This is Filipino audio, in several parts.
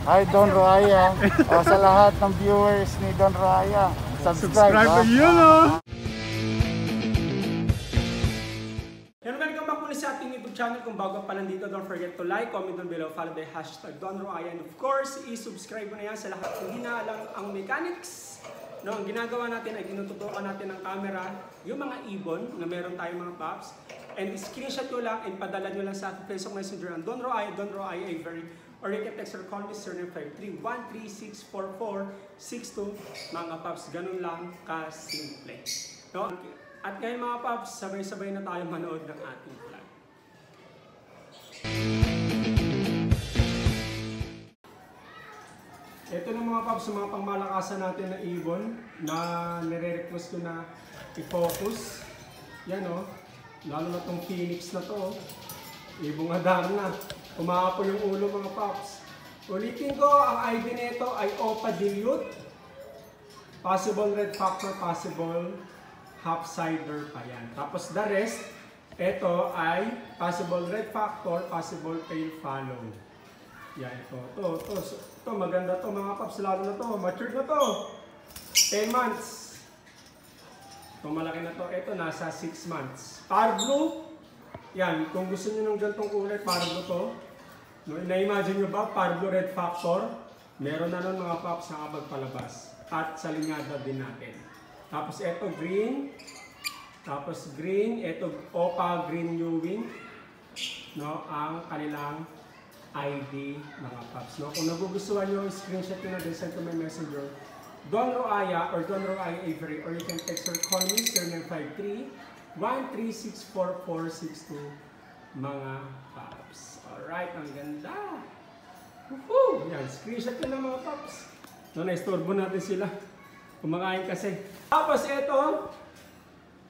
Hi Don Roaya. O sa lahat ng viewers ni Don Roaya, subscribe yun oh. Welcome back muli sa ating YouTube channel. Kung bago pa lang dito, don't forget to like, comment down below, follow by hashtag Don Roaya. And of course, i-subscribe mo na yan sa lahat kung hindi na alam ang mechanics. No, ang ginagawa natin ay tinututukan natin ng camera yung mga ibon na meron tayong mga pops. And screenshot nyo lang and padala nyo lang sa ating Facebook Messenger ang Don Roaya Avery. Or you can text or call me 0953-1364462. Mga paps, ganun lang ka-simple. No? At ngayon mga paps, sabay-sabay na tayo manood ng ating vlog. Ito na mga paps, mga pangmalakasan natin na ibon na nire-request ko na i-focus. Yan o, lalo na tong Phoenix na to. Ibong adar na. Kumapo yung ulo mga paps. Ulitin ko, ang ID nito ay Opa Dilute. Possible red factor, possible half-sider pa yan. Tapos the rest, ito ay possible red factor, possible pale follow. Yan, ito. Ito, maganda to mga paps. Lalo na to, matured na to. 10 months. Ito, malaki na to. Ito, nasa 6 months. Par blue. Yan, kung gusto nyo ng gantong kulay, par blue to. No, na-imagine nyo ba, par blue red factor? Meron na nun mga paps na kapagpalabas. At sa linyada din natin. Tapos ito green. Tapos green. Ito Opa Green New Wing. No, ang kanilang ID mga paps. No? Kung nagugustuhan nyo, screenshot nyo na din, send to my messenger. Don Roaya or Don Roaya Avery, or you can text or call me 0953-1364462 mga paps. Alright, ang ganda. Woohoo! Yan, screenshot nyo na mga paps. No, na-istorbo natin sila. Kumakain kasi. Tapos ito,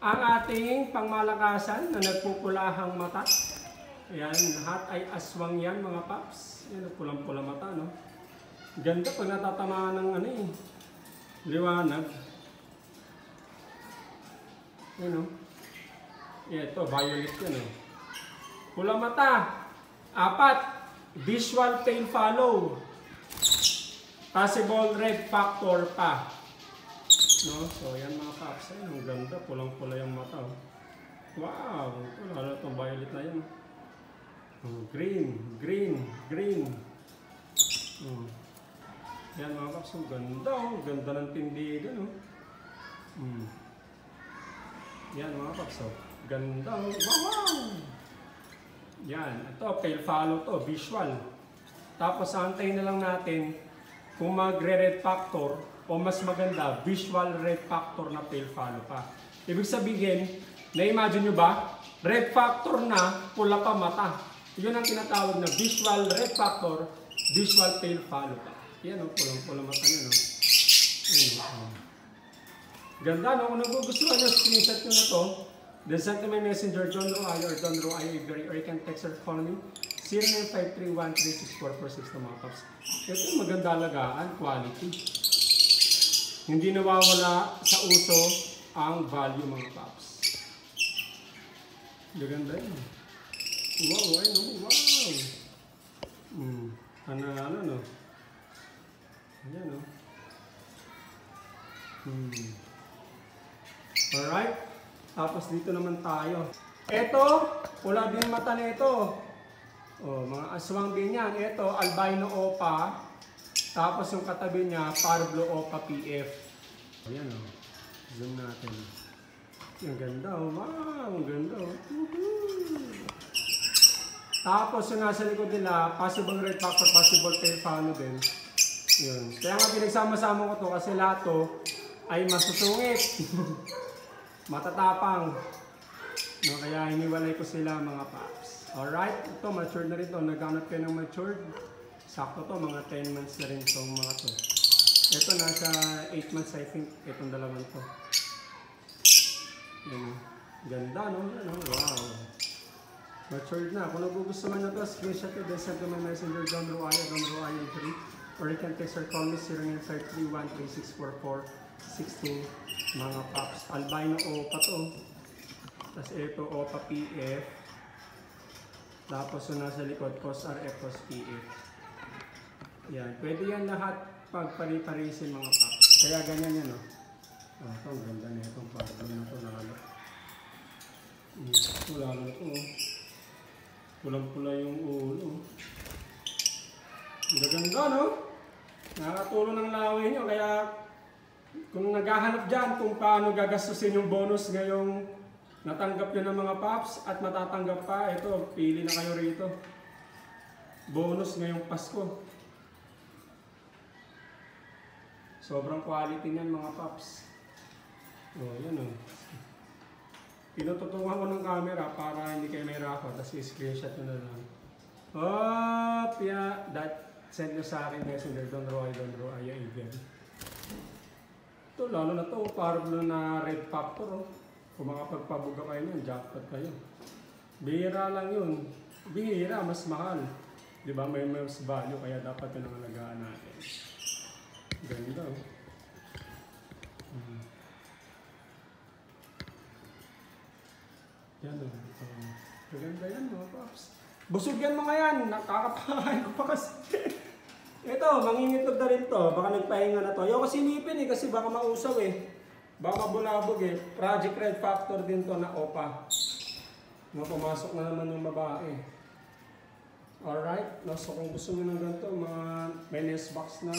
ang ating pangmalakasan na nagpupulahang mata. Ayan, lahat ay aswang yan mga paps. Ayan, pulang-pula mata, no? Ganda pag natatamaan ng ano eh. Liwanag. Ayan, no? Ito, violet yan, no? Pulang mata. 4. Visual pale follow. Possible red factor pa. No? So, yan mga paps. Ayan, ang ganda. Pulang-pula yung mata, oh. Wow! Lalo itong violet na yan. Green. Yan mga paps, ang ganda oh. Ganda ng tindigan oh. Yan mga paps oh. Ganda oh. Wow! Yan, ito pale follow to, visual. Tapos antayin na lang natin kung magre-red factor o mas maganda, visual red factor na pale follow pa. Ibig sabihin, na-imagine nyo ba? Red factor na, pula pa mata. Yun ang tinatawag na visual red factor, visual pale follow pa. Yan o, pulang-pula mata nyo, no? Ganda, no? Kung nagugustuhan nyo, screenshot nyo na to. Then send to my messenger, Don Roaya or Don Roaya Avery, or you can text or call me 0953-1364462 mga paps. Ito maganda alagaan, quality. Hindi nawawala sa uso ang value mga paps. Ganda yun. Wow, ay no, wow. Ano, no? Ayan, no? Alright. Tapos dito naman tayo. Ito, pula din mata nito. Oh, mga aswang din yan. Ito, albino opa. Tapos yung katabi niya, Parblo opa PF. Ayan o. Oh. Zoom natin. Ang ganda o. Oh. Wow, ang ganda o. Oh. Tapos yung nasa likod nila, possible red factor, possible tail follow din. Yun. Kaya nga pinagsama-sama ko to kasi lahat to ay masusungit. Matatapang. No, kaya hiniwalay ko sila mga paps. Alright, ito matured na rin to. Naghanap kayo ng matured. Sakto to, mga 10 months na rin itong mga to. Ito nasa 8 months I think, itong dalawang to. Yan. Ganda no? Wow. Matured na. Kung nagugustuhan nyo to, screenshot it, then send to my messenger, Don Roaya 3. Or you can text or call me 0953-1364462 mga paps. Albino opa to. Tapos ito opa PF. Tapos yung nasa likod, COS RF, COS PF. Yan, pwede yan lahat pagpari-parisin mga paps. Kaya ganyan yan, oh. Oh, ito, ang ganda na itong pardo na ito, lalo. Ito, lalo ito, oh. Pulang-pula yung ulo. Ang ganda, no? Nakakatulong ng laway nyo, kaya kung naghahanap dyan kung paano gagastusin yung bonus ngayong natanggap nyo ng mga paps at matatanggap pa, ito, pili na kayo rito. Bonus ngayong Pasko. Sobrang quality niyan mga paps. Oh, yan oh. Tinututungan ko ng camera para hindi kayo may rafa, tapos i-screenshot nyo na lang. Oh, yeah, send nyo sa akin messenger, don't roy, again. Ito, lalo na to, parang na red factor, oh. Kung makapagpabuga kayo nun, jackpot kayo. Bihira lang yun. Bihira, mas mahal. Diba, may mas value, kaya dapat yun ang alagaan natin. Ganda, oh. Yan, oh. Ganda yan, mga paps. Busog yan mga yan. Nakakapakain ko pa kasi. Ito, mangingitlog na rin to. Baka nagpahinga na to. Ayaw kasi nipin eh, kasi baka mausaw eh. Baka mabulabog eh. Project Red Factor din to na OPA. No, pumasok na naman yung babae. Alright, no, so kung gusto nyo ng ganito, mga may nest box na,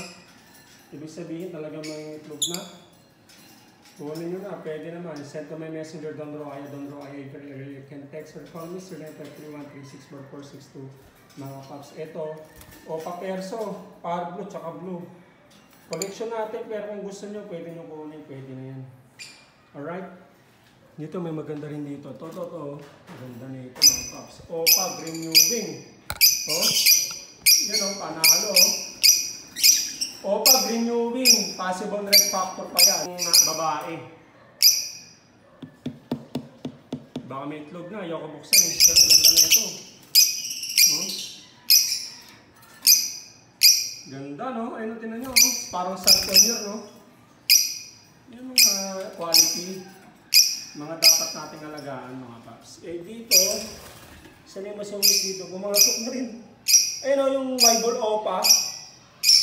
ibig sabihin talaga may itlog na. Kunin nyo na, pwede naman. Send to my messenger, Don Roaya. You can text or call me, 0931364462. Mga paps, ito, OPA Perso, Power Blue, tsaka Blue. Collection natin, pero kung gusto nyo, pwede nyo kunin, pwede na yan. Alright? Dito may maganda rin dito. To. Maganda nito mga paps. OPA Green New Wing. Oh, yan o, panalo. OPA Green New Wing. Possible red factor pa yan. Babae. Baka may itlog na. Ayaw ko buksan eh. Pero ganda na ito. Oh. Ganda no? Ayun, tinan nyo. Oh. Parang Santonir no? Yung mga quality. Mga dapat nating alagaan mga paps. Eh dito, saan yung masungit dito? Pumasok na rin. Ayun o, yung Bible OPA.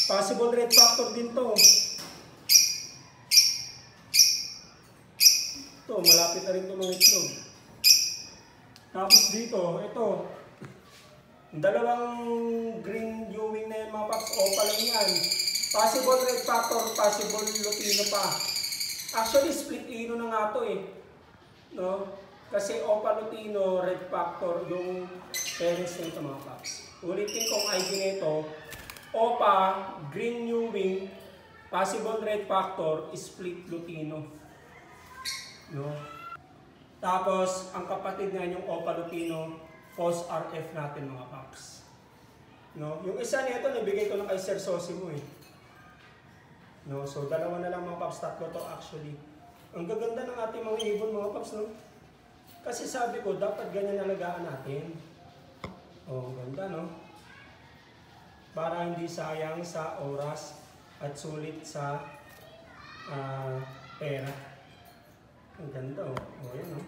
Possible red factor din to. Ito, malapit na rin ito mga itlog. Tapos dito, ito. Dalawang green viewing na yung mga paps. OPA lang yan. Possible red factor, possible Lutino pa. Actually, split ino na nga to eh. No? Kasi OPA Lutino, red factor, yung parents nito mga paps. Ulitin kong ID nito, OPA, green new wing, possible red factor, split Lutino. No? Tapos, ang kapatid nga yung OPA Lutino, Post RF natin mga paps. No? Yung isa nito, nabigay ko lang kay Sir Sosimo eh. No? So, dalawa na lang mga paps, tatlo to actually. Ang gaganda ng ating mga ibon mga paps, no? Kasi sabi ko, dapat ganyan alagaan natin. Oh, ganda, no? Para hindi sayang sa oras at sulit sa pera. Ang ganda, oh. Oh, yan, no?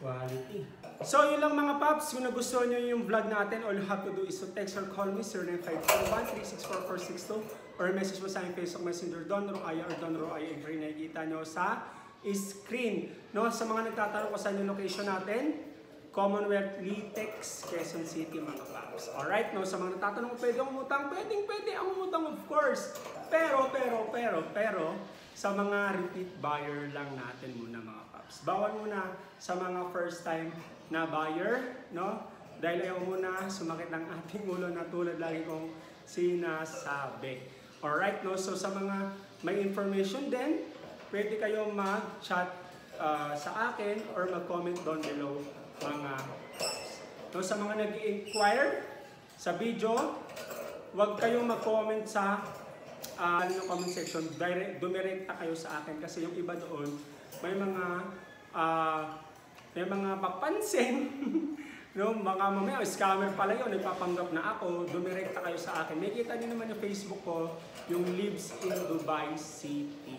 Quality. So, yun lang mga paps. Kung nagustuhan nyo yung vlog natin, all you have to do is to text or call me 0951-364-462 or message mo sa aking Facebook Messenger Don Roaya or Don Roaya. Agree na nakikita nyo sa screen. No? Sa mga nagtatanong ko sa yung location natin, Commonwealth, Litex, Quezon City, mga paps. Alright? No? Sa mga nagtatanong kung pwede ang umutang, pwede ang umutang of course. Pero, sa mga repeat buyer lang natin muna mga paps. Bawal muna sa mga first time na buyer, no? Dahil ayaw muna sumakit ng ating ulo na tulad lagi kong sinasabi. Alright, no? So sa mga may information din, pwede kayo mag-chat sa akin or mag-comment down below mga paps. No, sa mga nag-inquire sa video, huwag kayong mag-comment sa yung comment section. Dumirekta kayo sa akin kasi yung iba doon may mga papansin. No, baka mamaya scammer pala yun, nagpapanggap na ako, dumirekta kayo sa akin. May kita din naman yung Facebook ko, yung Lives in Dubai City.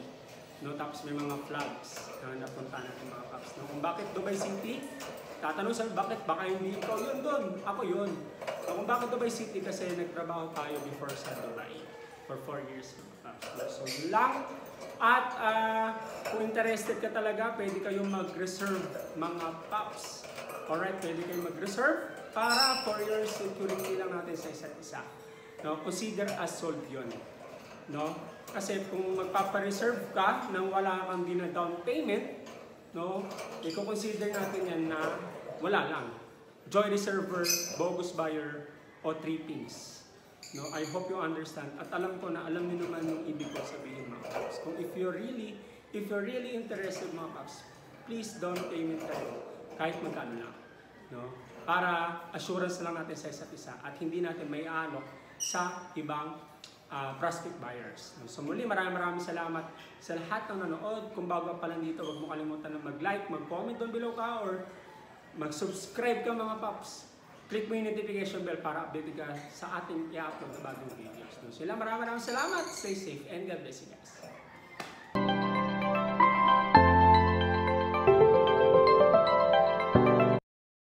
No, tapos may mga flags na napunta natin mga paps. No, kung bakit Dubai City, tatanong sa bakit baka hindi ikaw yun doon, ako yun. No, kung bakit Dubai City kasi nagtrabaho tayo before sa Dubai for 4 years mga paps. No, so yun lang. At kung interested ka talaga, pwede kayong mag-reserve mga paps. Alright, pwede kayong mag-reserve para for your security lang natin sa isa't isa. No, consider as sold yun. No? Kasi kung magpapa-reserve ka nang wala kang down payment, no, i-consider natin yan na wala lang. Joy reserver, bogus buyer, o trippings. No, I hope you understand. At alam ko na alam niyo naman yung ibig ko sabihin mga paps. Kung if you're really interested mga paps, please down payment tayo kahit magkano lang. No? Para assurance lang natin sa isa't isa at hindi natin may alok sa ibang prospect buyers. So muli, maraming salamat sa lahat ng nanood. Kung bago pa lang dito, huwag mo kalimutan na mag-like, mag-comment down below ka, or mag-subscribe ka mga paps. Click mo yung notification bell para update ka sa ating i-upload na bagong videos. So sila, maraming salamat. Stay safe and God bless you guys.